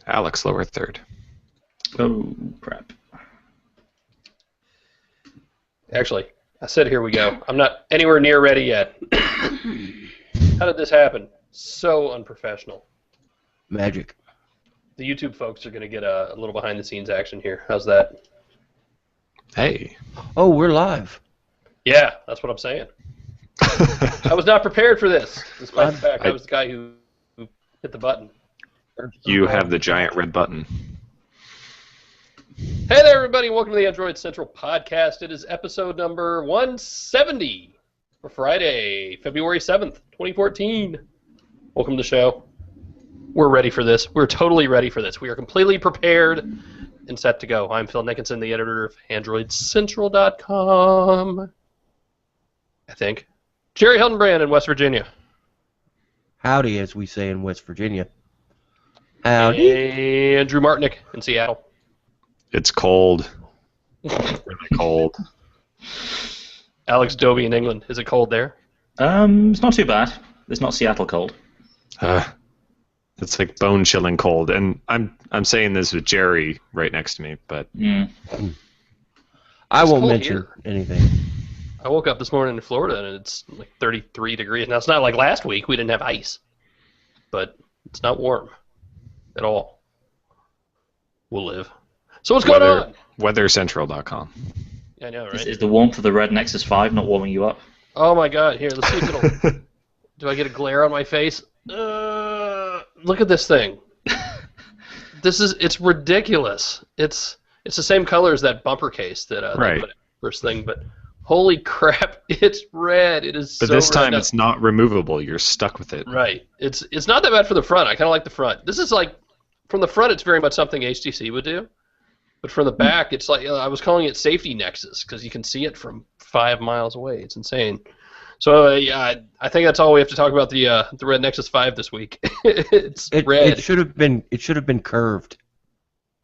Alex, lower third. Oh, crap. Actually, I said here we go. I'm not anywhere near ready yet. How did this happen? So unprofessional. Magic. The YouTube folks are going to get a little behind-the-scenes action here. How's that? Hey. Oh, we're live. Yeah, that's what I'm saying. I was not prepared for this, despite the fact I was the guy who hit the button. You have the giant red button. Hey there, everybody. Welcome to the Android Central Podcast. It is episode number 170 for Friday, February 7th, 2014. Welcome to the show. We're ready for this. We're totally ready for this. We are completely prepared and set to go. I'm Phil Nickinson, the editor of AndroidCentral.com. I think. Jerry Hildenbrand in West Virginia. Howdy, as we say in West Virginia. Howdy. Andrew Martinick in Seattle. It's cold. Really cold. Alex Doby in England. Is it cold there? It's not too bad. It's not Seattle cold. It's like bone-chilling cold, and I'm saying this with Jerry right next to me, but I won't cold mention here. anything. I woke up this morning in Florida and it's like 33 degrees. Now, it's not like last week. We didn't have ice. But it's not warm at all. We'll live. So what's going on? WeatherCentral.com. I know, right? Is the warmth of the red Nexus 5 not warming you up? Oh, my God. Here, let's see if it'll... Do I get a glare on my face? Look at this thing. It's ridiculous. It's the same color as that bumper case that they put in first thing, but... Holy crap, it's red. It is But so this time red. it's not removable. You're stuck with it. Right. It's not that bad for the front. I kind of like the front. This is like, from the front, it's very much something HTC would do. But from the back, it's like, I was calling it Safety Nexus because you can see it from 5 miles away. It's insane. So, yeah, I think that's all we have to talk about the Red Nexus 5 this week. It's red. It should have been curved.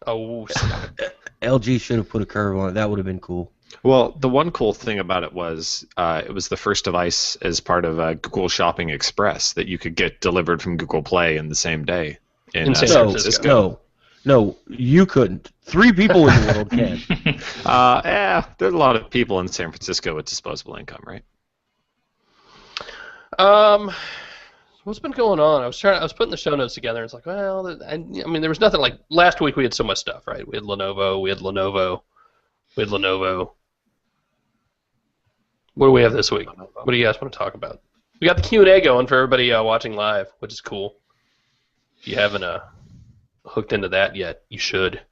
Oh, stop it. LG should have put a curve on it. That would have been cool. Well, the one cool thing about it was the first device as part of Google Shopping Express that you could get delivered from Google Play in the same day in San San Francisco. No, you couldn't. 3 people in the world can. There's a lot of people in San Francisco with disposable income, right? What's been going on? I was putting the show notes together, and it's like, well, I mean, there was nothing like last week. We had so much stuff, right? We had Lenovo. What do we have this week? What do you guys want to talk about? We got the Q&A going for everybody watching live, which is cool. If you haven't hooked into that yet, you should.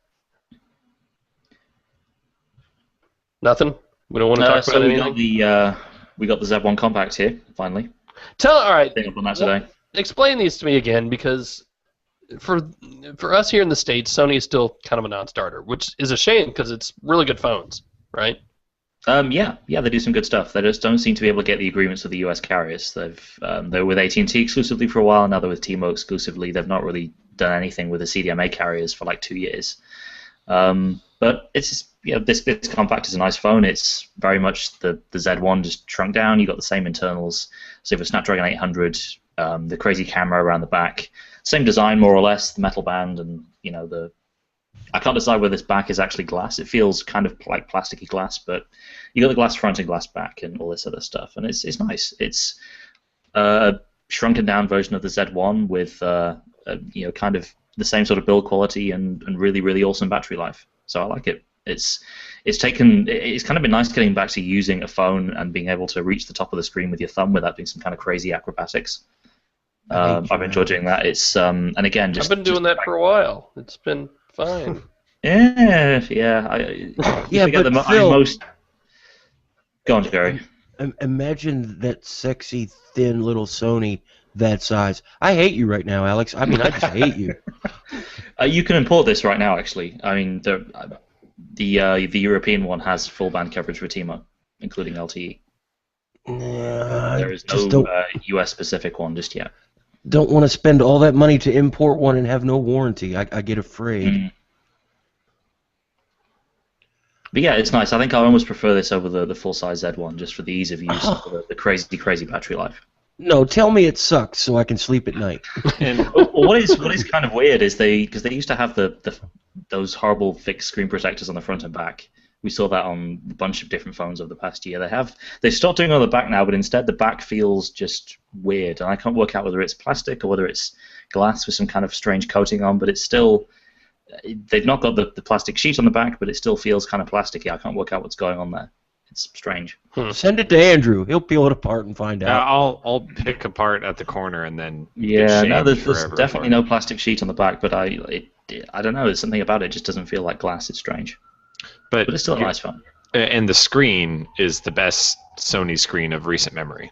Nothing? We don't want to talk about anything? We got the Z1 Compact here, finally. All right. Thing up on that today. Explain these to me again, because for us here in the States, Sony is still kind of a non-starter, which is a shame because it's really good phones, right? Yeah, they do some good stuff. They just don't seem to be able to get the agreements with the US carriers. They were with AT&T exclusively for a while, now they're with T-Mobile exclusively. They've not really done anything with the CDMA carriers for like 2 years. But it's just, this Compact is a nice phone. It's very much the Z1 just shrunk down. You got the same internals. So you have a Snapdragon 800, the crazy camera around the back, same design more or less, the metal band, and I can't decide whether this back is actually glass. It feels kind of like plasticky glass, but you got the glass front and glass back and all this other stuff, and it's nice. It's a shrunken down version of the Z1 with kind of the same sort of build quality and really, really awesome battery life. So I like it. It's kind of been nice getting back to using a phone and being able to reach the top of the screen with your thumb without doing some kind of crazy acrobatics. I've enjoyed doing that. It's and again, I've been doing that for a while. It's been fine. Yeah. But Phil, Go on, Jerry. Imagine that sexy, thin little Sony that size. I hate you right now, Alex. I mean, I just hate you. You can import this right now, actually. I mean, the European one has full band coverage for T-Mobile, including LTE. There is no US specific one just yet. Don't want to spend all that money to import one and have no warranty. I get afraid. But yeah, it's nice. I think I almost prefer this over the full-size Z1 just for the ease of use and the crazy battery life. No, tell me it sucks so I can sleep at night. And what is kind of weird is because they used to have those horrible fixed screen protectors on the front and back. We saw that on a bunch of different phones over the past year. They stopped doing it on the back now, but instead the back feels just weird, and I can't work out whether it's plastic or whether it's glass with some kind of strange coating on. But it's still they've not got the plastic sheet on the back, but it still feels kind of plasticky. I can't work out what's going on there. It's strange. Send it to Andrew. He'll peel it apart and find out. I'll pick apart at the corner and then Yeah, get no, shamed there's forever definitely for it. no plastic sheet on the back, but I don't know. There's something about it just doesn't feel like glass. It's strange, But but it's still a nice phone. and the screen is the best Sony screen of recent memory.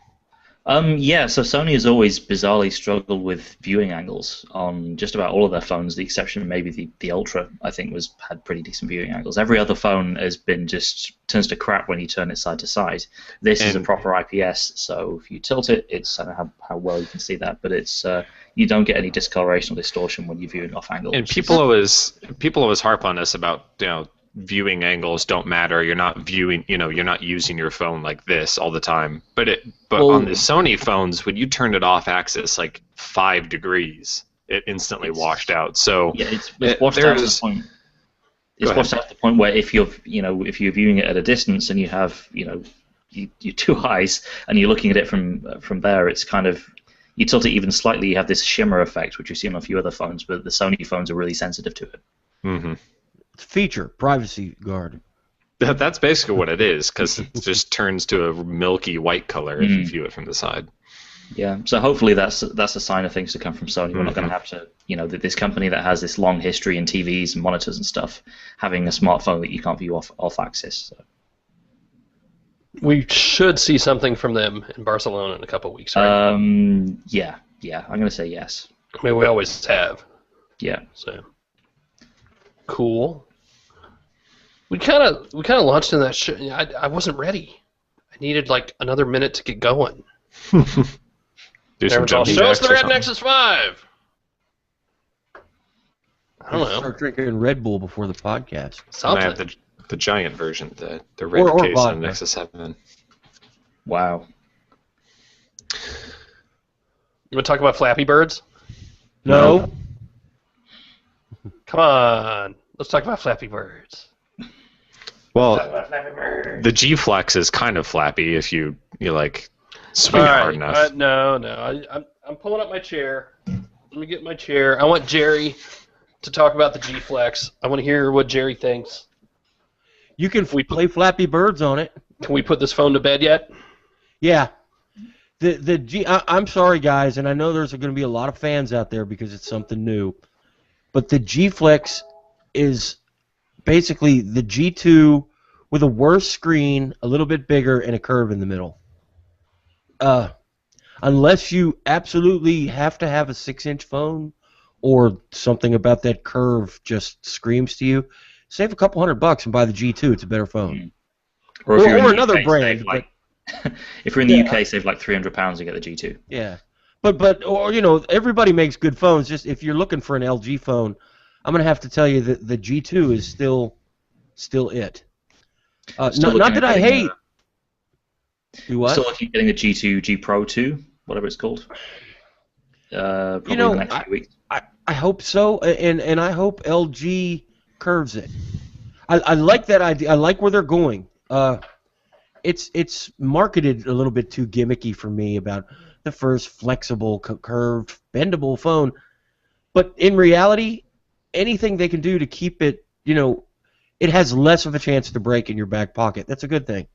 Yeah, so Sony has always bizarrely struggled with viewing angles on just about all of their phones. The exception of maybe the Ultra, I think, had pretty decent viewing angles. Every other phone has been just turns to crap when you turn it side to side. This is a proper IPS, so if you tilt it, it's I don't know how well you can see that, but it's you don't get any discoloration or distortion when you're viewing off angle. And people always harp on us about viewing angles don't matter. You're not viewing, you're not using your phone like this all the time. But on the Sony phones, when you turned it off axis like 5 degrees, it instantly washed out. So yeah, it's washed out to the point. It's washed out to the point where if you're viewing it at a distance and you have your two eyes and you're looking at it from there, it's kind of you tilt it even slightly, you have this shimmer effect, which you see on a few other phones, but the Sony phones are really sensitive to it. Mm-hmm. It's a feature, privacy guard. That's basically what it is, because it just turns to a milky white color if you view it from the side. Yeah, so hopefully that's a sign of things to come from Sony. We're not going to have to, this company that has this long history in TVs and monitors and stuff, having a smartphone that you can't view off axis. So. We should see something from them in Barcelona in a couple of weeks, right? Yeah, I'm going to say yes. I mean, we always have. Yeah. So cool. We kind of launched in that show. I wasn't ready. I needed like another minute to get going. Do some Show jumping us jacks the or Red something. Nexus 5. I don't know. Start drinking Red Bull before the podcast. And I have Something. the giant version, the red Or case vodka. on Nexus 7. Wow. You want to talk about Flappy Birds? No. Come on. Let's talk about Flappy Birds. Well, the G Flex is kind of flappy if you like swing it hard enough. No. I'm pulling up my chair. Let me get my chair. I want Jerry to talk about the G Flex. I want to hear what Jerry thinks. You can play Flappy Birds on it. Can we put this phone to bed yet? Yeah. I'm sorry, guys, and I know there's going to be a lot of fans out there because it's something new, but the G Flex is basically the G2 with a worse screen, a little bit bigger, and a curve in the middle. Unless you absolutely have to have a 6-inch phone or something about that curve just screams to you, save a couple $100 and buy the G2. It's a better phone. Or, if you're in the another UK, brand. save, like, if you're in the UK, save like £300 and get the G2. Yeah. But everybody makes good phones. Just if you're looking for an LG phone, I'm going to have to tell you that the G2 is still it. Not that I hate. Do what? Still looking at getting a G2, G Pro 2, whatever it's called. Probably in the next few weeks. I hope so, and I hope LG curves it. I like that idea. I like where they're going. It's marketed a little bit too gimmicky for me about the first flexible, curved, bendable phone. But in reality, anything they can do to keep it, it has less of a chance to break in your back pocket. That's a good thing.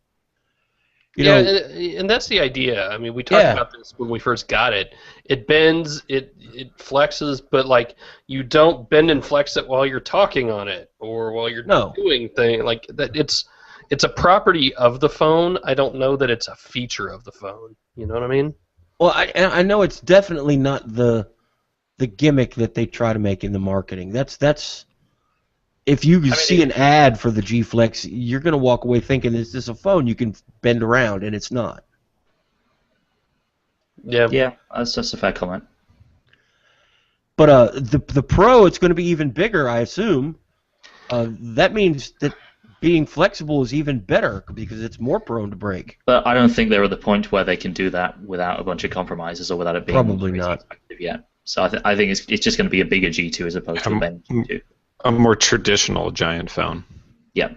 And that's the idea. I mean, we talked about this when we first got it. It bends, it flexes, but like you don't bend and flex it while you're talking on it or while you're doing things like that. It's a property of the phone. I don't know that it's a feature of the phone. You know what I mean? Well, I know it's definitely not the gimmick that they try to make in the marketing. That's if you see an ad for the G Flex, you're going to walk away thinking, is this a phone you can bend around, and it's not. Yeah, that's a fair comment. But the Pro, it's going to be even bigger, I assume. That means that being flexible is even better because it's more prone to break. But I don't think they're at the point where they can do that without a bunch of compromises or without it being Probably crazy not. expensive yet. So I think it's just going to be a bigger G2 as opposed to a Ben G2. A more traditional giant phone. Yeah.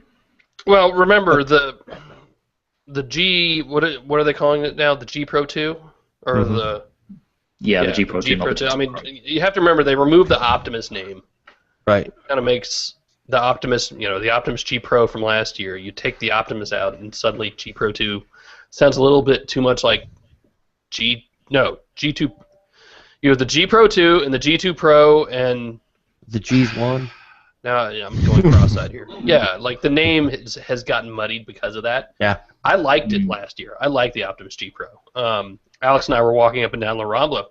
Well, remember the G. What are they calling it now? The G Pro 2 or the the G Pro 2. G Pro 2. I mean, you have to remember they removed the Optimus name. Right. Kind of makes the Optimus, the Optimus G Pro from last year. You take the Optimus out, and suddenly G Pro 2 sounds a little bit too much like G2. You have the G Pro 2 and the G2 Pro and the G's one. Now I'm going cross-eyed here. Yeah, like the name has gotten muddied because of that. Yeah. I liked it last year. I liked the Optimus G Pro. Alex and I were walking up and down La Rambla,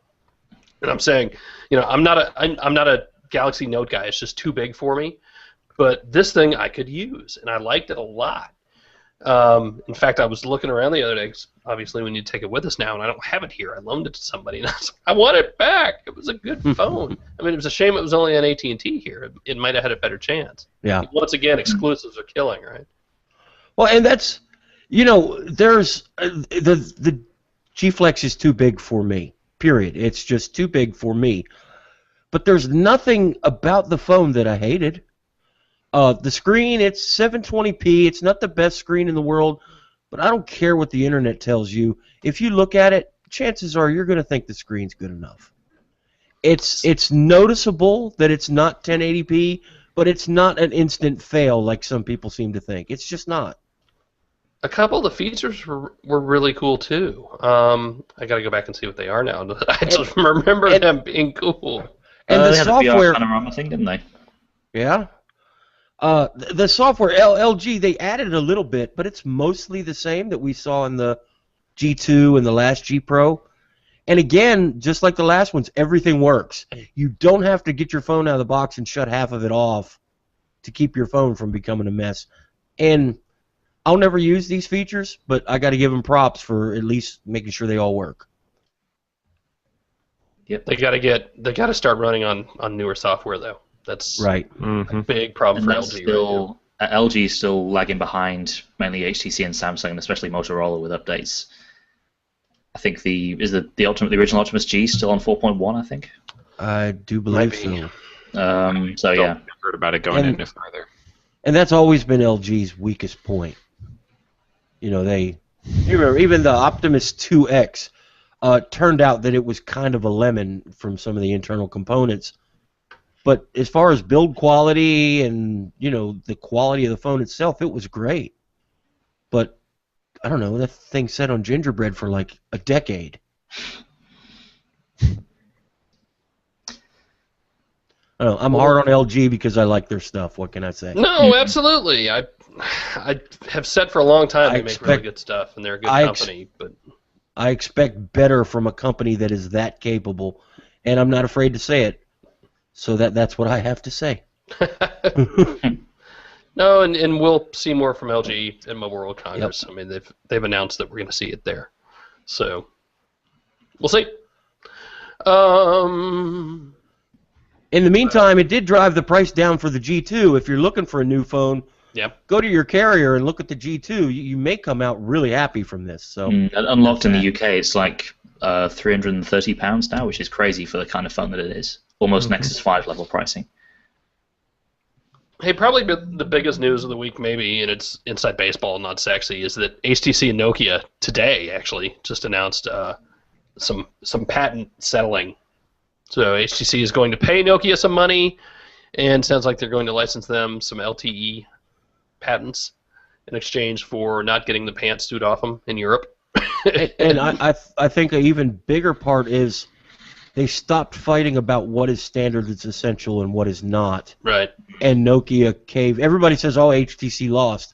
and I'm saying, I'm not a Galaxy Note guy. It's just too big for me. But this thing I could use, and I liked it a lot. In fact, I was looking around the other day. 'Cause obviously, we need to take it with us now, and I don't have it here. I loaned it to somebody, and I want it back. It was a good phone. I mean, it was a shame it was only on AT&T here. It might have had a better chance. Yeah. Once again, exclusives are killing, right? Well, and that's, there's the G Flex is too big for me. Period. It's just too big for me. But there's nothing about the phone that I hated. The screen, it's 720p. It's not the best screen in the world, but I don't care what the internet tells you. If you look at it, chances are you're going to think the screen's good enough. It's noticeable that it's not 1080p, but it's not an instant fail like some people seem to think. It's just not. A couple of the features were really cool too. I got to go back and see what they are now. I just remember them being cool. And the they had software, a VR panorama thing, didn't they? yeah. The software, LG, they added a little bit, but it's mostly the same that we saw in the G2 and the last G Pro. And again, just like the last ones, everything works. You don't have to get your phone out of the box and shut half of it off to keep your phone from becoming a mess. And I'll never use these features, but I got to give them props for at least making sure they all work. Yep. They got to start running on newer software though. That's right. A big problem for LG. Still, LG is still lagging behind mainly HTC and Samsung, and especially Motorola with updates. I think the original Optimus G still on 4.1. I think. I do believe so. So yeah, I've heard about it going any further. And that's always been LG's weakest point. You remember even the Optimus 2X turned out that it was kind of a lemon from some of the internal components. But as far as build quality and, the quality of the phone itself, it was great. But, I don't know, that thing sat on gingerbread for like a decade. I don't know, I'm hard on LG because I like their stuff. What can I say? No, absolutely. I have said for a long time they make really good stuff, and they're a good company. But I expect better from a company that is that capable, and I'm not afraid to say it. So that's what I have to say. No, and we'll see more from LG at Mobile World Congress. Yep. I mean, they've announced that we're going to see it there. So we'll see. In the meantime, it did drive the price down for the G2. If you're looking for a new phone, go to your carrier and look at the G2. You may come out really happy from this. So unlocked in the UK, it's like £330 now, which is crazy for the kind of phone that it is. Almost Nexus 5 level pricing. Hey, probably the biggest news of the week, maybe, and it's inside baseball, not sexy, is that HTC and Nokia today actually just announced some patent settling. So HTC is going to pay Nokia some money, and sounds like they're going to license them some LTE patents in exchange for not getting the pantsuit off them in Europe. And I think an even bigger part is they stopped fighting about what is standard that's essential and what is not. Right. And Nokia caved. Everybody says, oh, HTC lost.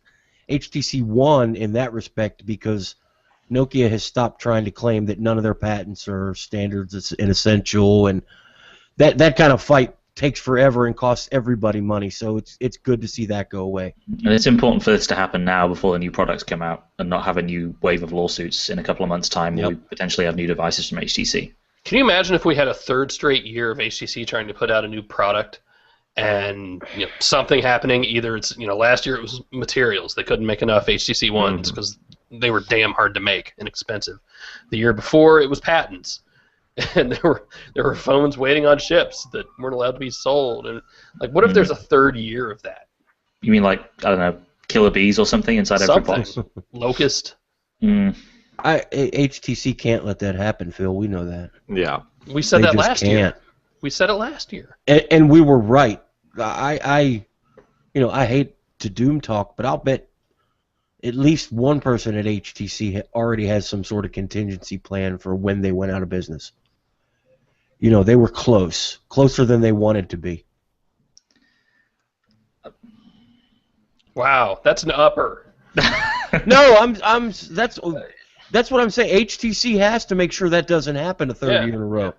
HTC won in that respect because Nokia has stopped trying to claim that none of their patents are standards and essential, and that kind of fight takes forever and costs everybody money. So it's good to see that go away. And it's important for this to happen now before the new products come out, and not have a new wave of lawsuits in a couple of months' time where we potentially have new devices from HTC. Can you imagine if we had a third straight year of HTC trying to put out a new product, and something happening. Either it's last year it was materials, they couldn't make enough HTC ones because they were damn hard to make and expensive. The year before it was patents, and there were phones waiting on ships that weren't allowed to be sold. And like, what if there's a third year of that? You mean like, I don't know, killer bees or something inside every box? Locust. HTC can't let that happen, Phil. We know that. Yeah. We said They that just last can't. year. We said it last year. And we were right. I hate to doom talk, but I'll bet at least one person at HTC already has some sort of contingency plan for when they went out of business. They were closer than they wanted to be. Wow, that's an upper. No, that's what I'm saying. HTC has to make sure that doesn't happen a third year in a row.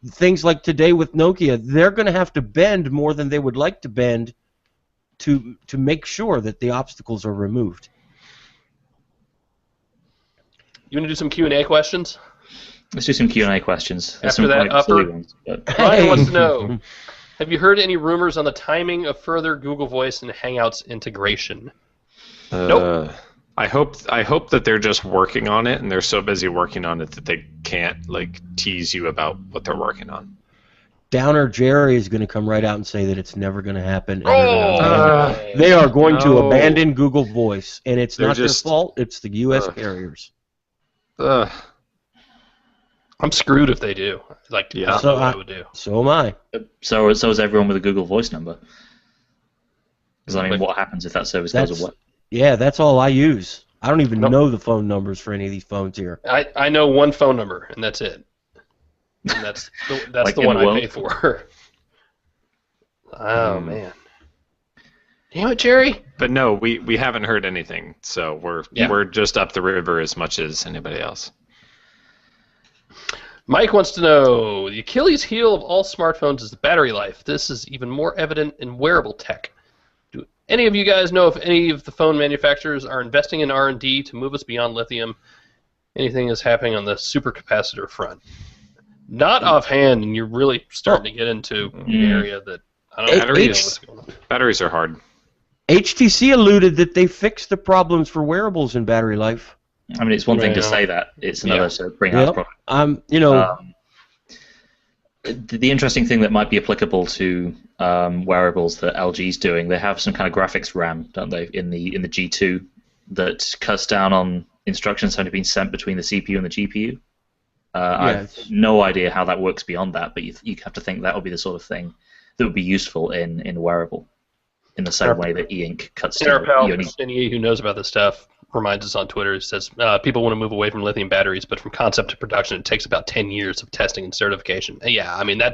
Things like today with Nokia, they're going to have to bend more than they would like to bend to make sure that the obstacles are removed. You want to do some Q&A questions? Let's do some Q&A questions. There's After some that quite silly upper, ones, but... Brian wants to know, have you heard any rumors on the timing of further Google Voice and Hangouts integration? Nope. I hope that they're just working on it, and they're so busy working on it that they can't tease you about what they're working on. Downer Jerry is going to come right out and say that it's never going to happen. Oh! They are going to No. abandon Google Voice, and it's They're not just- their fault. It's the U.S. carriers. Ugh. I'm screwed if they do. Yeah. That's what I would do. So am I. So is everyone with a Google Voice number. Because, I mean, what happens if that service goes away? Yeah, that's all I use. I don't even know the phone numbers for any of these phones here. I know one phone number, and that's it. And that's Like the in one the I world? pay for. Oh, man. Damn it, Jerry. But no, we haven't heard anything, so we're just up the river as much as anybody else. Mike wants to know, the Achilles heel of all smartphones is the battery life. This is even more evident in wearable tech. Do any of you guys know if any of the phone manufacturers are investing in R&D to move us beyond lithium? Anything is happening on the supercapacitor front? Not offhand, and you're really starting to get into an area that I don't know what's going on. Batteries are hard. HTC alluded that they fixed the problems for wearables in battery life. I mean, it's one thing to say that. It's another to bring out the problem. The interesting thing that might be applicable to wearables that LG's doing, they have some kind of graphics RAM, don't they, in the G2 that cuts down on instructions having been sent between the CPU and the GPU. I have no idea how that works beyond that, but you have to think that would be the sort of thing that would be useful in a wearable, in the same way that e-ink cuts down. Our pal, Cindy, who knows about this stuff, reminds us on Twitter. It says people want to move away from lithium batteries, but from concept to production, it takes about 10 years of testing and certification. And yeah, I mean I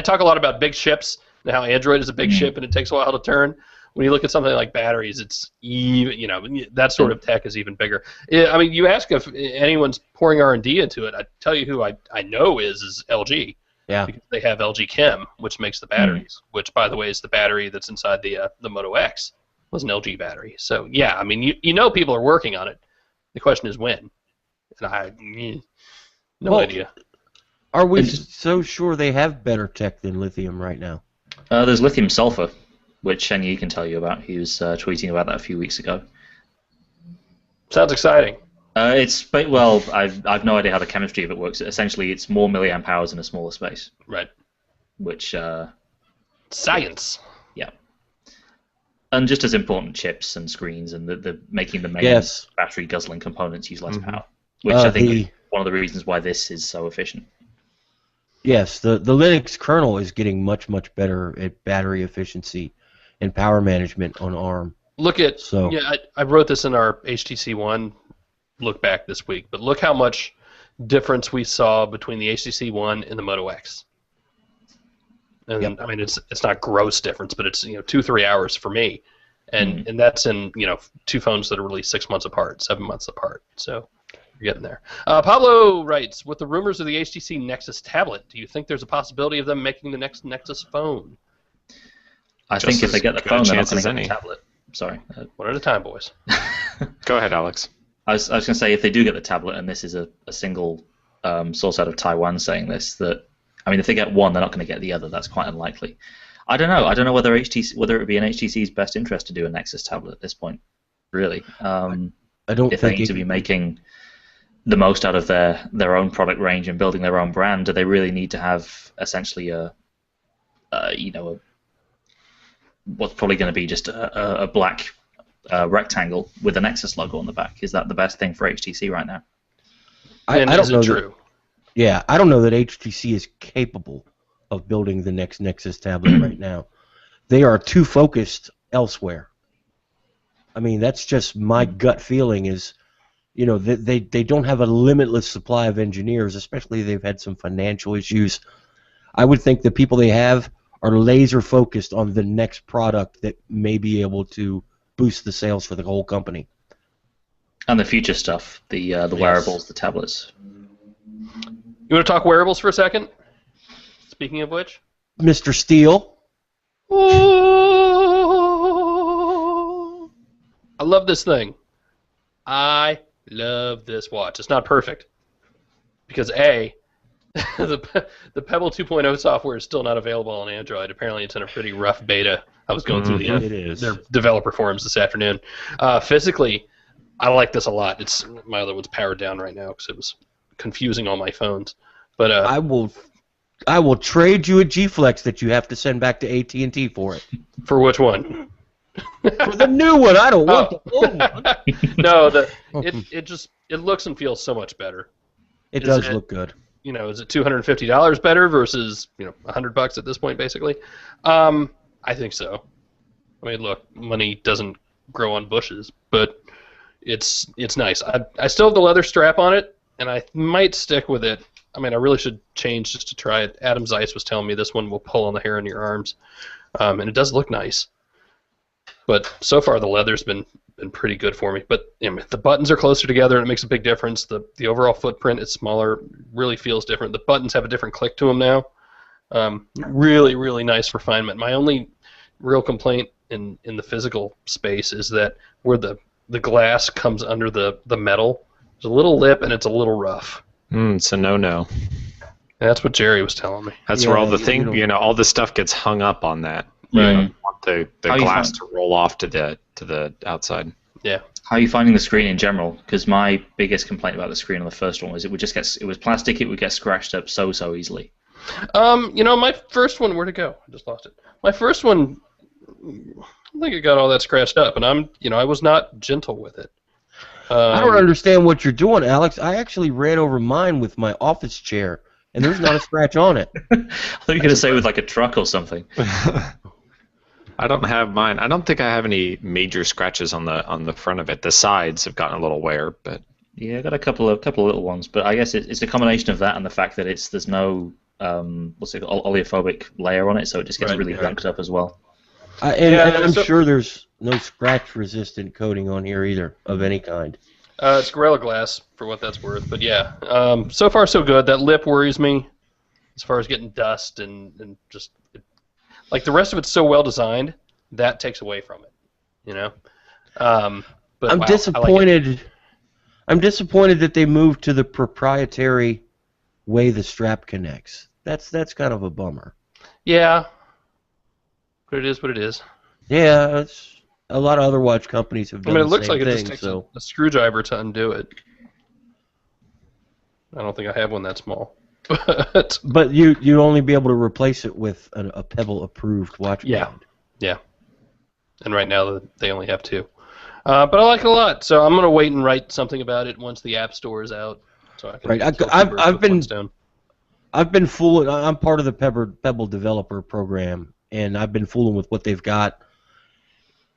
talk a lot about big ships and how Android is a big ship and it takes a while to turn. When you look at something like batteries, it's even that sort of tech is even bigger. I mean, you ask if anyone's pouring R&D into it. I tell you who I know is LG. Yeah. Because they have LG Chem, which makes the batteries. Which, by the way, is the battery that's inside the Moto X. Was an LG battery. So yeah, I mean, you know people are working on it. The question is when. And no idea. Are we so sure they have better tech than lithium right now? There's lithium sulfur, which Shenyi can tell you about. He was tweeting about that a few weeks ago. Sounds exciting. I've no idea how the chemistry of it works. Essentially, it's more milliamp hours in a smaller space. Right. Which science. Yeah. And just as important, chips and screens and the making the main battery guzzling components use less power, which I think is one of the reasons why this is so efficient. Yes, the Linux kernel is getting much better at battery efficiency and power management on ARM. Look at I wrote this in our HTC One look back this week, but look how much difference we saw between the HTC One and the Moto X. And I mean, it's not gross difference, but it's 2-3 hours for me, and that's in two phones that are released 6 months apart, 7 months apart. So you're getting there. Pablo writes, with the rumors of the HTC Nexus tablet, do you think there's a possibility of them making the next Nexus phone? I think if they get the phone, they're not going to get the tablet. Sorry. One at a time, boys. Go ahead, Alex. I was going to say, if they do get the tablet, and this is a single source out of Taiwan saying this, that I mean, if they get one, they're not going to get the other. That's quite unlikely. I don't know. I don't know whether whether it would be in HTC's best interest to do a Nexus tablet at this point. Really, I don't if they think need to be making the most out of their own product range and building their own brand, do they really need to have essentially what's probably going to be just a black rectangle with a Nexus logo on the back? Is that the best thing for HTC right now? I don't know. True? Yeah, I don't know that HTC is capable of building the next Nexus tablet right now. They are too focused elsewhere. I mean, that's just my gut feeling is, they don't have a limitless supply of engineers, especially they've had some financial issues. I would think the people they have are laser focused on the next product that may be able to boost the sales for the whole company. And the future stuff, the wearables, the tablets. You want to talk wearables for a second? Speaking of which, Mr. Steele. Oh, I love this thing. I love this watch. It's not perfect because the Pebble 2.0 software is still not available on Android. Apparently, it's in a pretty rough beta. I was going through their developer forums this afternoon. Physically, I like this a lot. My other one's powered down right now because it was confusing all my phones. But I will trade you a G-Flex that you have to send back to AT&T for it. For which one? For the new one. I don't want the old one. No, it looks and feels so much better. It does look good. Is it $250 better versus $100 at this point, basically? I think so. I mean, look, money doesn't grow on bushes, but it's nice. I still have the leather strap on it, and I might stick with it. I mean, I really should change just to try it. Adam Zeiss was telling me this one will pull on the hair on your arms, and it does look nice. But so far, the leather's been pretty good for me. But the buttons are closer together, and it makes a big difference. The overall footprint is smaller, really feels different. The buttons have a different click to them now. Really, really nice refinement. My only real complaint in the physical space is that where the glass comes under the metal, there's a little lip, and it's a little rough. It's a no-no. That's what Jerry was telling me. That's where all the all the stuff gets hung up on that. You don't want the glass to roll off to the outside. Yeah. How are you finding the screen in general? Because my biggest complaint about the screen on the first one was it was plastic. It would get scratched up so easily. My first one, where'd it go? I just lost it. My first one, I think it got all that scratched up, and I was not gentle with it. I don't understand what you're doing, Alex. I actually ran over mine with my office chair, and there's not a scratch on it. I thought you were going to say with like a truck or something. I don't have mine. I don't think I have any major scratches on the front of it. The sides have gotten a little wear, but yeah, I got a couple of little ones. But I guess it's a combination of that and the fact that there's no oleophobic layer on it, so it just gets really gunked up as well. And I'm sure there's no scratch-resistant coating on here either of any kind. It's Gorilla Glass for what that's worth, but yeah. So far so good. That lip worries me as far as getting dust and just like the rest of it's so well designed that takes away from it, But I'm disappointed. Like I'm disappointed that they moved to the proprietary way the strap connects. That's kind of a bummer. Yeah. But it is what it is. Yeah, it's a lot of other watch companies have done the same thing. It looks like it just takes a screwdriver to undo it. I don't think I have one that small. But you only be able to replace it with a Pebble-approved watch band. Yeah. And right now they only have two. But I like it a lot, so I'm going to wait and write something about it once the App Store is out. So I can I've been fooling. I'm part of the Pebble developer program, and I've been fooling with what they've got.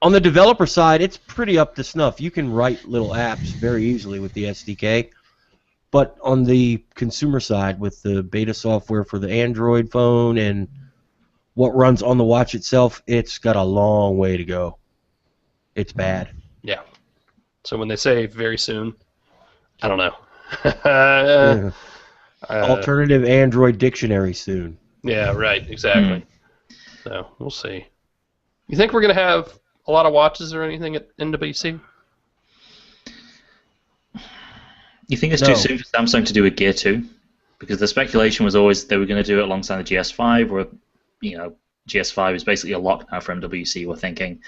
On the developer side, it's pretty up to snuff. You can write little apps very easily with the SDK. But on the consumer side, with the beta software for the Android phone and what runs on the watch itself, it's got a long way to go. It's bad. Yeah. So when they say very soon, I don't know. Alternative Android dictionary soon. Yeah, right, exactly. So we'll see. You think we're going to have a lot of watches or anything at NWC? You think it's too soon for Samsung to do a Gear 2? Because the speculation was always they were going to do it alongside the GS5 or, GS5 is basically a lock now for MWC. We're thinking,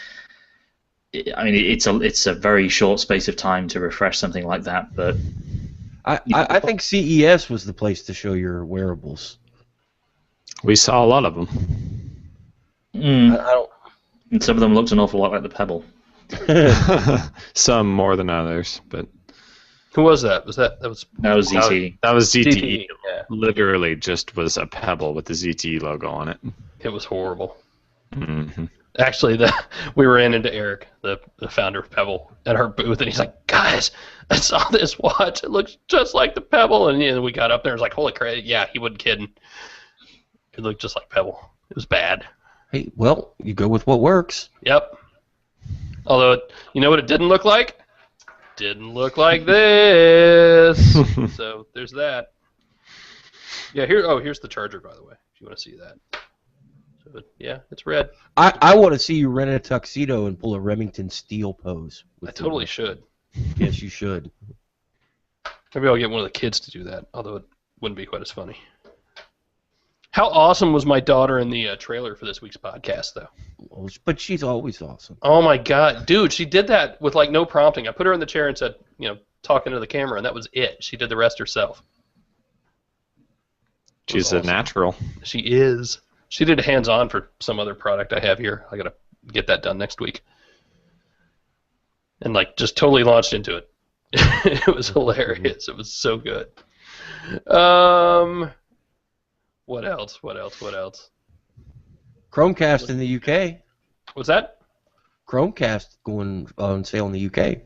I mean, it's a very short space of time to refresh something like that, but I think CES was the place to show your wearables. We saw a lot of them. I don't. And some of them looked an awful lot like the Pebble. Some more than others, but Who was that? That was ZTE. that was ZTE. ZTE, yeah. Literally just was a pebble with the ZTE logo on it. It was horrible. Mm-hmm. Actually, we ran into Eric, the founder of Pebble, at our booth, and he's like, "Guys, I saw this watch. It looks just like the Pebble." And we got up there and was like, "Holy crap!" Yeah, he wasn't kidding. It looked just like Pebble. It was bad. Hey, well, you go with what works. Yep. Although, you know what it didn't look like? Didn't look like this. So there's that. Yeah. Here's the charger, by the way. If you want to see that. So, yeah, it's red. I want to see you rent a tuxedo and pull a Remington Steel pose. I totally should. Yes, you should. Maybe I'll get one of the kids to do that, although it wouldn't be quite as funny. How awesome was my daughter in the trailer for this week's podcast, though? Well, but she's always awesome. Oh, my God. Dude, she did that with, like, no prompting. I put her in the chair and said, talking to the camera, and that was it. She did the rest herself. She's a natural. She is. She did hands-on for some other product I have here. I got to get that done next week. And, like, just totally launched into it. It was hilarious. It was so good. What else? Chromecast in the UK. What's that? Chromecast going on sale in the UK.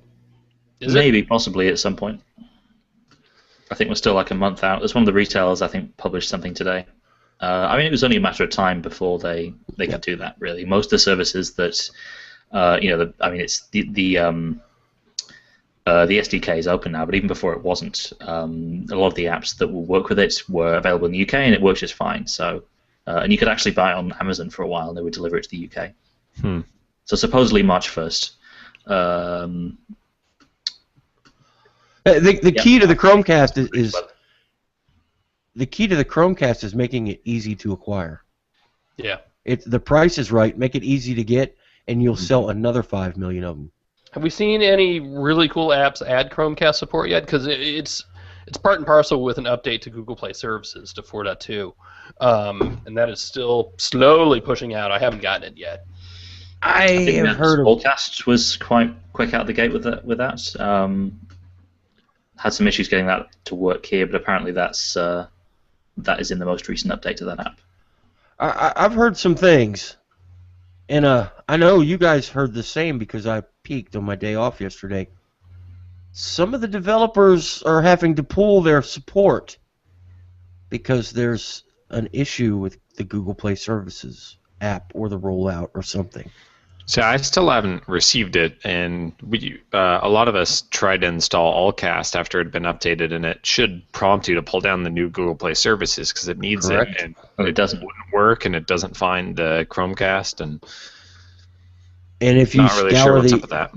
Maybe, possibly at some point. I think we're still like a month out. There's one of the retailers, I think, published something today. I mean, it was only a matter of time before they could do that, really. Most of the services that, it's the SDK is open now, but even before it wasn't, a lot of the apps that will work with it were available in the UK, and it works just fine. So, and you could actually buy it on Amazon for a while, and they would deliver it to the UK. So supposedly March 1st. The key to the Chromecast is the key to the Chromecast is making it easy to acquire. Yeah. The price is right. Make it easy to get, and you'll sell another 5 million of them. Have we seen any really cool apps add Chromecast support yet? Because it's part and parcel with an update to Google Play Services to 4.2, and that is still slowly pushing out. I haven't gotten it yet. I have heard of Smallcast was quite quick out of the gate with that. Had some issues getting that to work here, but apparently that is in the most recent update to that app. I've heard some things, and I know you guys heard the same because I peeked on my day off yesterday. Some of the developers are having to pull their support because there's an issue with the Google Play Services app or the rollout or something. So I still haven't received it, and a lot of us tried to install Allcast after it had been updated, and it should prompt you to pull down the new Google Play Services because it needs Correct. it, and it wouldn't work, and it doesn't find the Chromecast, and if you not really sure what's up with that.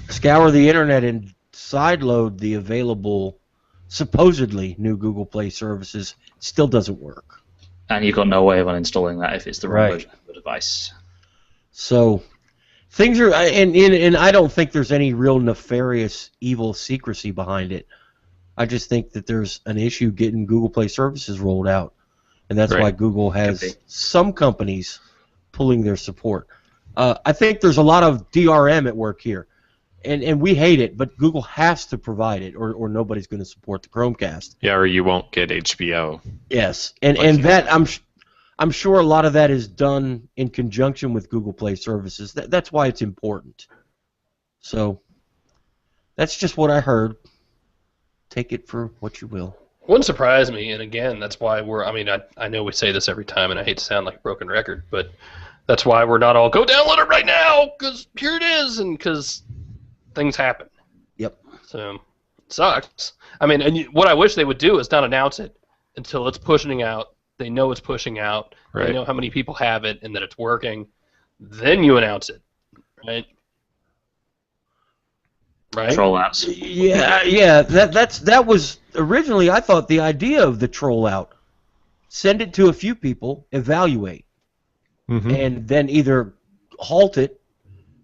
Scour the internet and sideload the available, supposedly new Google Play Services, it still doesn't work. And you've got no way of uninstalling that if it's the wrong Right. version of the device. So things are, and I don't think there's any real nefarious, evil secrecy behind it. I just think that there's an issue getting Google Play Services rolled out, and that's why Google has some companies pulling their support. I think there's a lot of DRM at work here, and we hate it, but Google has to provide it, or nobody's going to support the Chromecast. Yeah, or you won't get HBO. Yes, and that I'm sure a lot of that is done in conjunction with Google Play Services. That's why it's important. So that's just what I heard. Take it for what you will. Wouldn't surprise me, and again, that's why I know we say this every time, and I hate to sound like a broken record, but that's why we're not all, go download it right now, because here it is, and because things happen. Yep. So, it sucks. I mean, and what I wish they would do is not announce it until it's pushing out. They know it's pushing out. Right. They know how many people have it and that it's working. Then you announce it, right? Right? Troll outs. Yeah. That was originally, I thought, the idea of the troll out. Send it to a few people, evaluate. and then either halt it,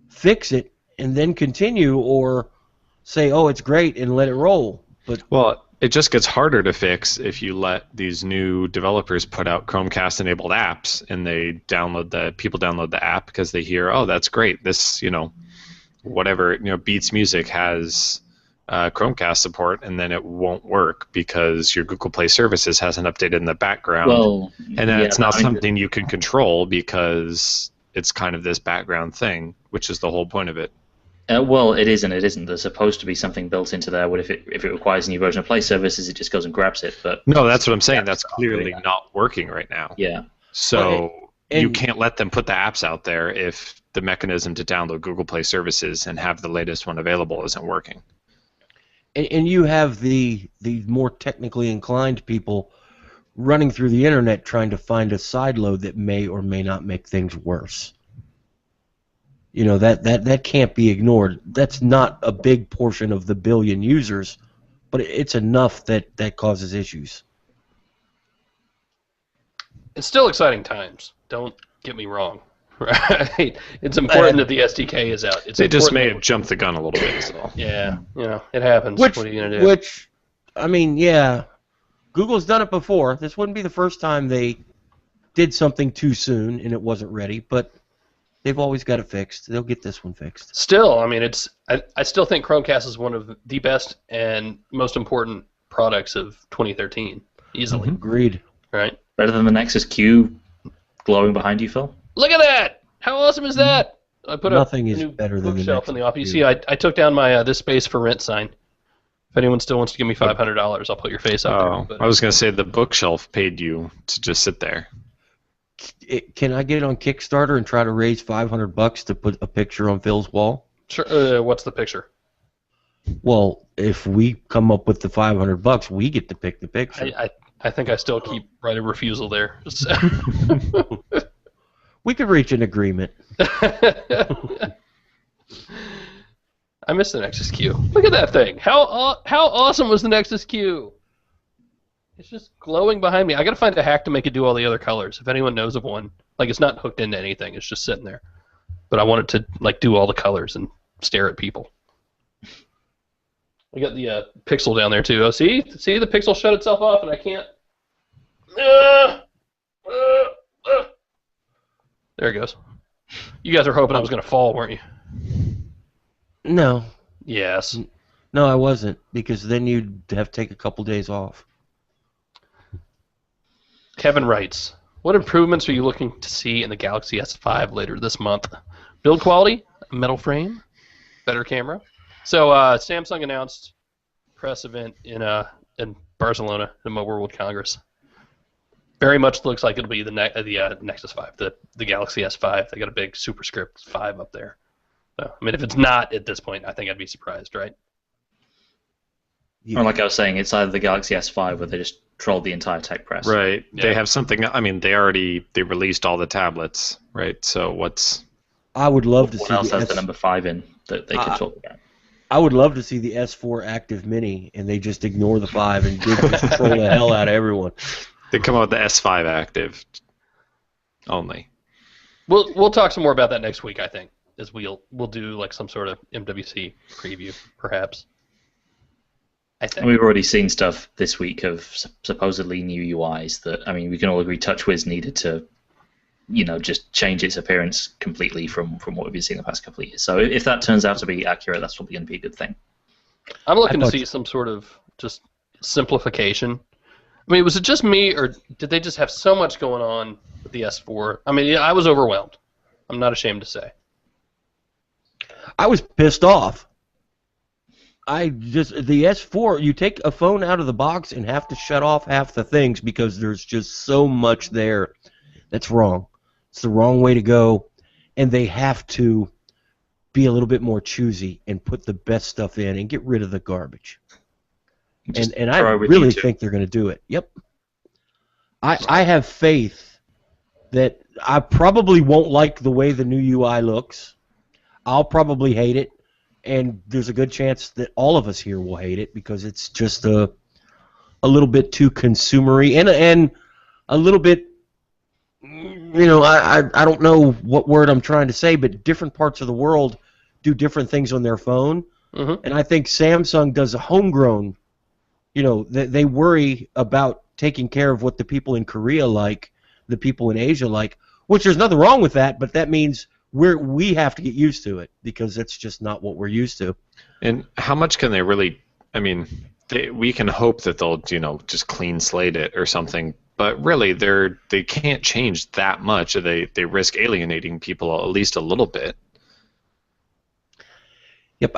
fix it, and then continue, or say, oh, it's great, and let it roll. But well, it just gets harder to fix if you let these new developers put out Chromecast-enabled apps, and people download the app because they hear, oh, that's great. This, whatever, Beats Music has Chromecast support, and then it won't work because your Google Play Services hasn't updated in the background. Well, and then it's not something you can control because it's kind of this background thing, which is the whole point of it. Well, it is and it isn't. There's supposed to be something built into there. What if it requires a new version of Play Services, it just goes and grabs it. But no, that's what I'm saying. That's clearly not working right now. Yeah. So you can't let them put the apps out there if the mechanism to download Google Play Services and have the latest one available isn't working. And you have the more technically inclined people running through the internet trying to find a sideload that may or may not make things worse. That can't be ignored. That's not a big portion of the billion users, but it's enough that causes issues. It's still exciting times. Don't get me wrong. Right? It's important that the SDK is out. They just may have jumped the gun a little bit. So. Yeah, it happens. What are you going to do? Which, I mean, yeah, Google's done it before. This wouldn't be the first time they did something too soon and it wasn't ready, but they've always got it fixed. They'll get this one fixed. Still, I mean, I still think Chromecast is one of the best and most important products of 2013, easily. Agreed. Right? Better than the Nexus Q glowing behind you, Phil? Look at that! How awesome is that? I put Nothing a is new better than bookshelf the in the Nexus office. Q. You see, I took down my This Space for Rent sign. If anyone still wants to give me $500, I'll put your face up there. But I was going to say the bookshelf paid you to just sit there. Can I get it on Kickstarter and try to raise $500 to put a picture on Phil's wall? Sure. What's the picture? Well, if we come up with the $500, we get to pick the picture. I think I still keep right of refusal there. We could reach an agreement. I missed the Nexus Q. Look at that thing. How awesome was the Nexus Q? It's just glowing behind me. I gotta find a hack to make it do all the other colors. If anyone knows of one, like it's not hooked into anything, it's just sitting there. But I want it to do all the colors and stare at people. I got the pixel down there too. Oh, see the pixel shut itself off, and I can't. There it goes. You guys were hoping I was gonna fall, weren't you? No. Yes. No, I wasn't, because then you'd have to take a couple days off. Kevin writes, what improvements are you looking to see in the Galaxy S5 later this month? Build quality, metal frame, better camera. So Samsung announced press event in Barcelona, the Mobile World Congress. Very much looks like it'll be the Nexus 5, the Galaxy S5. They got a big superscript 5 up there. So, I mean, if it's not at this point, I think I'd be surprised, right? Yeah. Or like I was saying, it's either the Galaxy S5 where they just trolled the entire tech press. Right. Yeah. They have something. I mean, they released all the tablets, right? So what's? I would love to What see else the has the number 5 in that they could talk about? I would love to see the S4 Active Mini, and they just ignore the 5 and just troll the hell out of everyone. They come out with the S5 Active only. We'll talk some more about that next week, I think, as we'll do like some sort of MWC preview, perhaps. I think. And we've already seen stuff this week of supposedly new UIs that, I mean, we can all agree TouchWiz needed to, just change its appearance completely from what we've been seeing the past couple of years. So if that turns out to be accurate, that's probably going to be a good thing. I'm looking to see some sort of just simplification. I mean, was it just me, or did they just have so much going on with the S4? I mean, I was overwhelmed. I'm not ashamed to say. I was pissed off. The S4, you take a phone out of the box and have to shut off half the things because there's just so much there that's wrong. It's the wrong way to go, and they have to be a little bit more choosy and put the best stuff in and get rid of the garbage. And I really think they're going to do it. Yep. I have faith that I probably won't like the way the new UI looks. I'll probably hate it, and there's a good chance that all of us here will hate it because it's just a little bit too consumery and a little bit I don't know what word I'm trying to say, but different parts of the world do different things on their phone. Mm-hmm. And I think Samsung does a homegrown, they worry about taking care of what the people in Korea like, the people in Asia like, which there's nothing wrong with that, but that means we have to get used to it because that's just not what we're used to. And how much can they really, I mean, we can hope that they'll, just clean slate it or something, but really they can't change that much. They risk alienating people at least a little bit. Yep,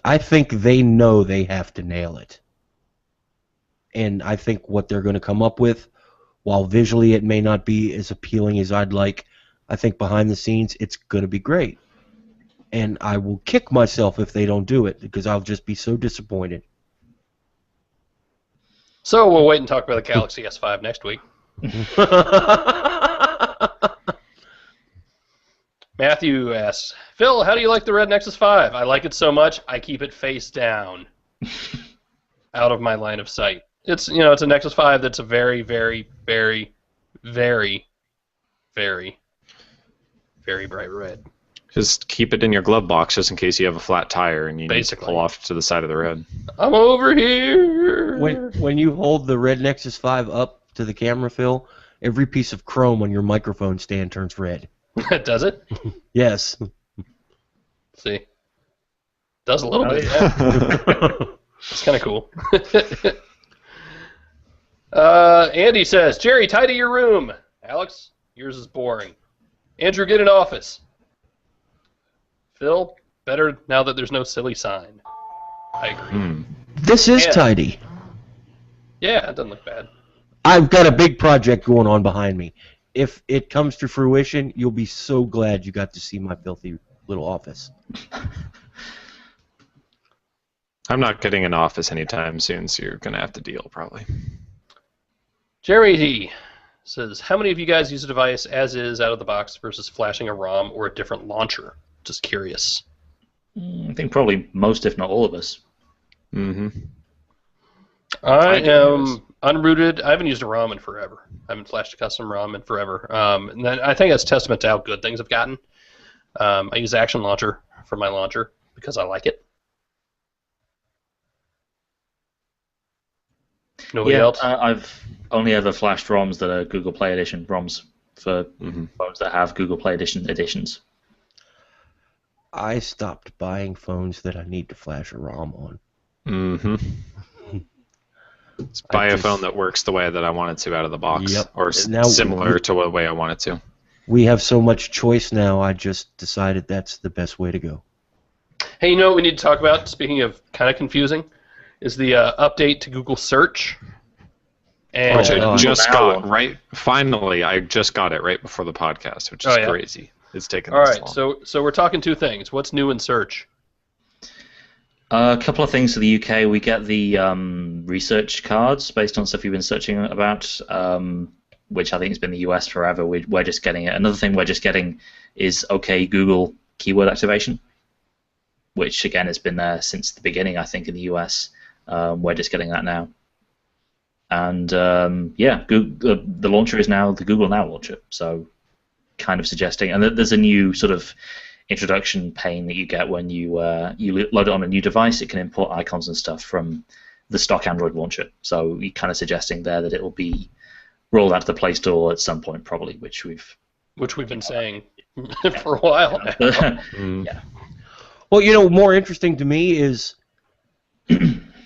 I think they know they have to nail it. And I think what they're going to come up with, while visually it may not be as appealing as I'd like, I think behind the scenes it's going to be great. And I will kick myself if they don't do it because I'll just be so disappointed. So we'll wait and talk about the Galaxy S5 next week. Matthew asks, Phil, how do you like the Red Nexus 5? I like it so much, I keep it face down, out of my line of sight. It's a Nexus 5 that's a very, very, very, very, very, very bright red. Just keep it in your glove box just in case you have a flat tire and you need to pull off to the side of the road. I'm over here. When you hold the Red Nexus 5 up to the camera, Phil, every piece of chrome on your microphone stand turns red. Does it? Yes. See. Does a little bit, yeah. It's kind of cool. Andy says, Jerry, tidy your room. Alex, yours is boring. Andrew, get an office. Phil, better now that there's no silly sign. I agree. This is tidy. Yeah, it doesn't look bad. I've got a big project going on behind me. If it comes to fruition, you'll be so glad you got to see my filthy little office. I'm not getting an office anytime soon, so you're going to have to deal, probably. Jeremy D says, how many of you guys use a device as is out of the box versus flashing a ROM or a different launcher? Just curious. I think probably most, if not all of us. Mm-hmm. I am unrooted. I haven't used a ROM in forever. I haven't flashed a custom ROM in forever. And then I think that's testament to how good things have gotten. I use Action Launcher for my launcher because I like it. Nobody else? I've only ever flashed ROMs that are Google Play Edition ROMs for phones that have Google Play Edition editions. I stopped buying phones that I need to flash a ROM on. Mm-hmm. Buy a phone that works the way that I want it to out of the box, or similar to the way I want it to. We have so much choice now, I just decided that's the best way to go. Hey, you know what we need to talk about, speaking of kind of confusing, is the update to Google Search. And which I just got, right? Finally, I just got it right before the podcast, which is crazy. It's taken this long. All right, so we're talking two things. What's new in Search? A couple of things for the UK. We get the research cards based on stuff you've been searching about, which I think has been the US forever. We're just getting it. Another thing we're just getting is OK Google keyword activation, which again has been there since the beginning, I think, in the US. We're just getting that now. And Google, the launcher is now the Google Now launcher. So kind of suggesting, and there's a new sort of introduction pane that you get when you load it on a new device. It can import icons and stuff from the stock Android launcher. So you're kind of suggesting there that it will be rolled out to the Play Store at some point, probably, which we've been saying for a while now. Yeah. Well, more interesting to me is